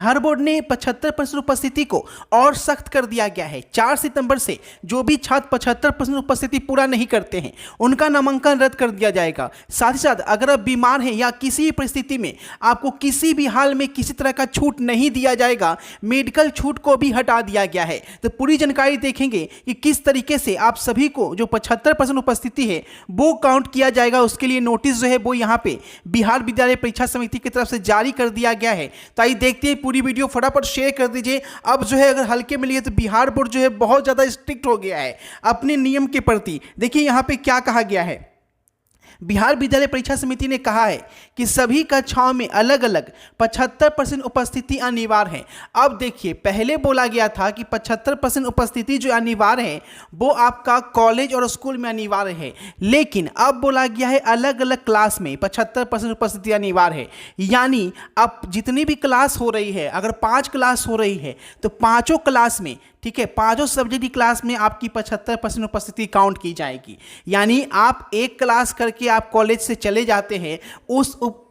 हर board ने 75% उपस्थिति को और सख्त कर दिया गया है। 4 सितंबर से जो भी छात्र 75% उपस्थिति पूरा नहीं करते हैं उनका नामांकन रद्द कर दिया जाएगा। साथ ही साथ अगर आप बीमार हैं या किसी परिस्थिति में आपको किसी भी हाल में किसी तरह का छूट नहीं दिया जाएगा, मेडिकल छूट को भी हटा दिया गया है। तो पूरी जानकारी देखेंगे कि किस तरीके से आप सभी को जो 75% उपस्थिति है वो काउंट किया जाएगा। उसके लिए नोटिस जो है वो यहाँ पे बिहार विद्यालय परीक्षा समिति की तरफ से जारी कर दिया गया है। तो आइए देखते हैं, पूरी वीडियो फटाफट शेयर कर दीजिए। अब जो है अगर हल्के में लिए तो बिहार बोर्ड जो है बहुत ज़्यादा स्ट्रिक्ट हो गया है अपने नियम के प्रति। देखिए यहाँ पे क्या कहा गया है। बिहार विद्यालय परीक्षा समिति ने कहा है कि सभी कक्षाओं में अलग अलग 75% उपस्थिति अनिवार्य है। अब देखिए, पहले बोला गया था कि 75% उपस्थिति जो अनिवार्य है वो आपका कॉलेज और स्कूल में अनिवार्य है, लेकिन अब बोला गया है अलग अलग क्लास में 75% उपस्थिति अनिवार्य है। यानी अब जितनी भी क्लास हो रही है, अगर 5 क्लास हो रही है तो पाँचों क्लास में, ठीक है, पांचों सब्जेक्ट की क्लास में आपकी 75% उपस्थिति काउंट की जाएगी। यानी आप एक क्लास करके आप कॉलेज से चले जाते हैं,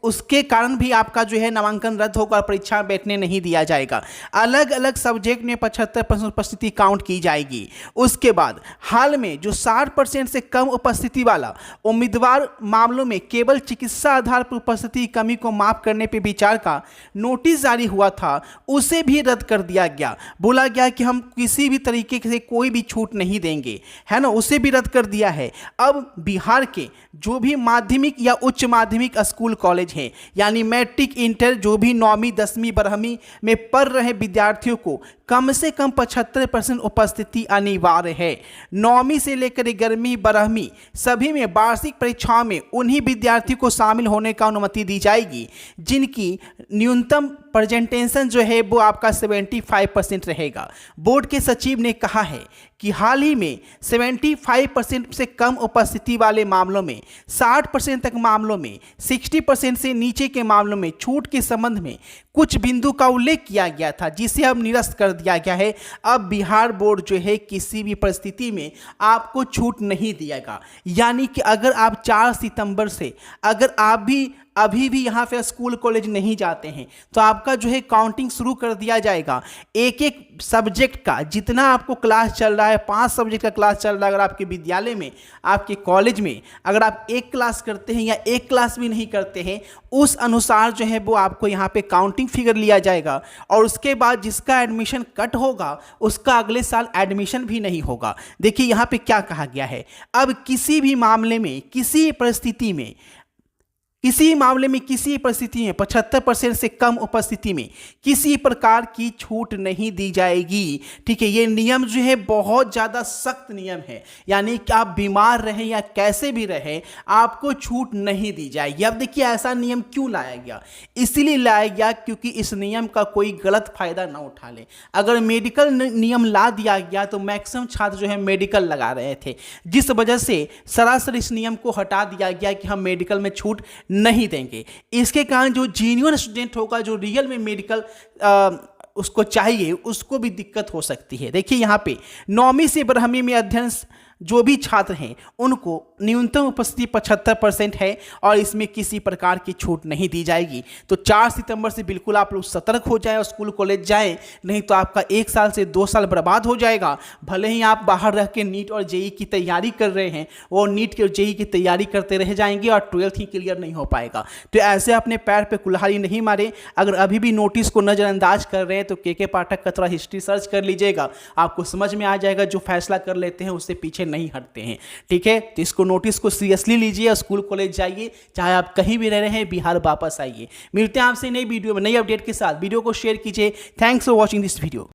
उसके कारण भी आपका जो है नामांकन रद्द होगा, परीक्षा में बैठने नहीं दिया जाएगा। अलग अलग सब्जेक्ट में 75% उपस्थिति काउंट की जाएगी। उसके बाद हाल में जो 60% से कम उपस्थिति वाला उम्मीदवार मामलों में केवल चिकित्सा आधार पर उपस्थिति की कमी को माफ करने पर विचार का नोटिस जारी हुआ था, उसे भी रद्द कर दिया गया। बोला गया कि हम किसी भी तरीके से कोई भी छूट नहीं देंगे, है ना, उसे भी रद्द कर दिया है। अब बिहार के जो भी माध्यमिक या उच्च माध्यमिक स्कूल कॉलेज हैं, यानी मैट्रिक इंटर जो भी 9वीं 10वीं 12वीं में पढ़ रहे विद्यार्थियों को कम से कम 75% उपस्थिति अनिवार्य है। 9वीं से लेकर 11वीं 12वीं सभी में वार्षिक परीक्षाओं में उन्हीं विद्यार्थियों को शामिल होने का अनुमति दी जाएगी जिनकी न्यूनतम प्रेजेंटेशन जो है वो आपका 75% रहेगा। बोर्ड के सचिव ने कहा है कि हाल ही में 75% से कम उपस्थिति वाले मामलों में, 60% तक मामलों में, 60% से नीचे के मामलों में छूट के संबंध में कुछ बिंदु का उल्लेख किया गया था, जिसे अब निरस्त कर दिया गया है। अब बिहार बोर्ड जो है किसी भी परिस्थिति में आपको छूट नहीं दिएगा। यानी कि अगर आप 4 सितंबर से अगर आप भी अभी भी यहाँ पे स्कूल कॉलेज नहीं जाते हैं तो आपका जो है काउंटिंग शुरू कर दिया जाएगा। एक एक सब्जेक्ट का जितना आपको क्लास चल रहा है, 5 सब्जेक्ट का क्लास चल रहा है, अगर आपके विद्यालय में, आपके कॉलेज में अगर आप एक क्लास करते हैं या एक क्लास भी नहीं करते हैं, उस अनुसार जो है वो आपको यहाँ पे काउंटिंग फिगर लिया जाएगा। और उसके बाद जिसका एडमिशन कट होगा उसका अगले साल एडमिशन भी नहीं होगा। देखिए यहाँ पे क्या कहा गया है। अब किसी भी मामले में, किसी परिस्थिति में, किसी परिस्थिति में 75% से कम उपस्थिति में किसी प्रकार की छूट नहीं दी जाएगी। ठीक है, ये नियम जो है बहुत ज़्यादा सख्त नियम है। यानी कि आप बीमार रहें या कैसे भी रहें, आपको छूट नहीं दी जाएगी। अब देखिए ऐसा नियम क्यों लाया गया, इसलिए लाया गया क्योंकि इस नियम का कोई गलत फायदा ना उठा ले। अगर मेडिकल नियम ला दिया गया तो मैक्सिमम छात्र जो है मेडिकल लगा रहे थे, जिस वजह से सरासर इस नियम को हटा दिया गया कि हम मेडिकल में छूट नहीं देंगे। इसके कारण जो जेन्युइन स्टूडेंट होगा, जो रियल में मेडिकल उसको चाहिए, उसको भी दिक्कत हो सकती है। देखिए यहाँ पे 9वीं से 12वीं में अध्ययन जो भी छात्र हैं उनको न्यूनतम उपस्थिति 75% है और इसमें किसी प्रकार की छूट नहीं दी जाएगी। तो 4 सितंबर से बिल्कुल आप लोग सतर्क हो जाएं और स्कूल कॉलेज जाएं, नहीं तो आपका 1 साल से 2 साल बर्बाद हो जाएगा। भले ही आप बाहर रह के नीट और जेई की तैयारी कर रहे हैं, वो नीट और जेई की तैयारी करते रह जाएंगे और 12th ही क्लियर नहीं हो पाएगा। तो ऐसे अपने पैर पर कुल्हाड़ी नहीं मारे। अगर अभी भी नोटिस को नज़रअंदाज कर रहे हैं तो के पाठक का थोड़ा हिस्ट्री सर्च कर लीजिएगा, आपको समझ में आ जाएगा। जो फैसला कर लेते हैं उससे पीछे नहीं हटते हैं। ठीक है, तो इसको नोटिस को सीरियसली लीजिए, स्कूल कॉलेज जाइए, चाहे आप कहीं भी रह रहे हैं, बिहार वापस आइए। मिलते हैं आपसे नई वीडियो में नई अपडेट के साथ। वीडियो को शेयर कीजिए। Thanks for watching this video.